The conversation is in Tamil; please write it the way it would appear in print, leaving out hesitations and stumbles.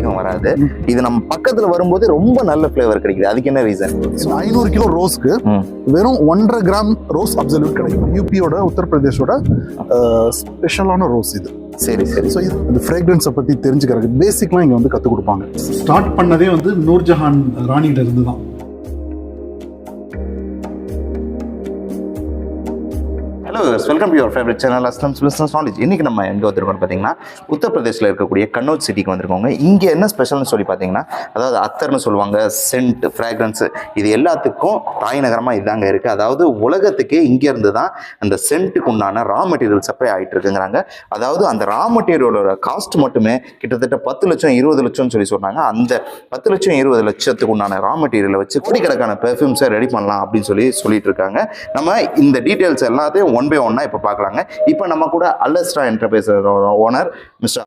அதிகம் வராது. இது நம்ம பக்கத்துல வரும்போது ரொம்ப நல்ல ஃபிளேவர் கிடைக்குது. அதுக்கு என்ன ரீசன்? 500 கிலோ ரோஸ்க்கு வெறும் 1.5 கிராம் ரோஸ் அப்சல்யூட் கிடைக்கும். யூபியோட உத்தரப்பிரதேஷோட ஸ்பெஷலான ரோஸ் இது. சரி சரி. ஸோ இது இந்த ஃப்ரேக்ரன்ஸை பற்றி தெரிஞ்சுக்கிறதுக்கு பேசிக்லாம் இங்கே வந்து கற்றுக் கொடுப்பாங்க. ஸ்டார்ட் பண்ணதே வந்து நூர்ஜஹான் ராணிகிட்ட இருந்து தான். Welcome to your favourite channel Aslam's business knowledge. இன்னைக்கு நம்ம எங்கே வந்திருக்கோம் பார்த்தீங்கன்னா, உத்தரப்பிரதேசில் இருக்கக்கூடிய கன்னௌஜ் சிட்டிக்கு வந்திருக்கோங்க. இங்கே என்ன ஸ்பெஷல்னு சொல்லி பார்த்தீங்கன்னா, அதாவது அத்தர்னு சொல்லுவாங்க, சென்ட், ஃப்ராக்ரன்ஸ், இது எல்லாத்துக்கும் தாய் நகரமாக இதாங்க இருக்குது. அதாவது உலகத்துக்கே இங்கேருந்து தான் அந்த சென்ட்டுக்கு உண்டான ரா மெட்டீரியல் சப்ளை ஆகிட்டு இருக்குங்கிறாங்க. அதாவது அந்த ரா மெட்டீரியலோட காஸ்ட் மட்டுமே கிட்டத்தட்ட 10 லட்சம் 20 லட்சம்னு சொல்லி சொன்னாங்க. அந்த 10 லட்சம் 20 லட்சத்துக்கு உண்டான ரா மெட்டீரியலை வச்சு கோடிக்கணக்கான பெர்ஃப்யூம்ஸை ரெடி பண்ணலாம் அப்படின்னு சொல்லிட்டு இருக்காங்க. நம்ம இந்த டீட்டெயில்ஸ் எல்லாத்தையும் ஒன் பை ஒன்னா இப்போ பார்க்கலாங்க. இப்போ நம்ம கூட அல்லஸ்ட்ரா என்டர்பிரைஸ் ஓனர் மிஸ்டர்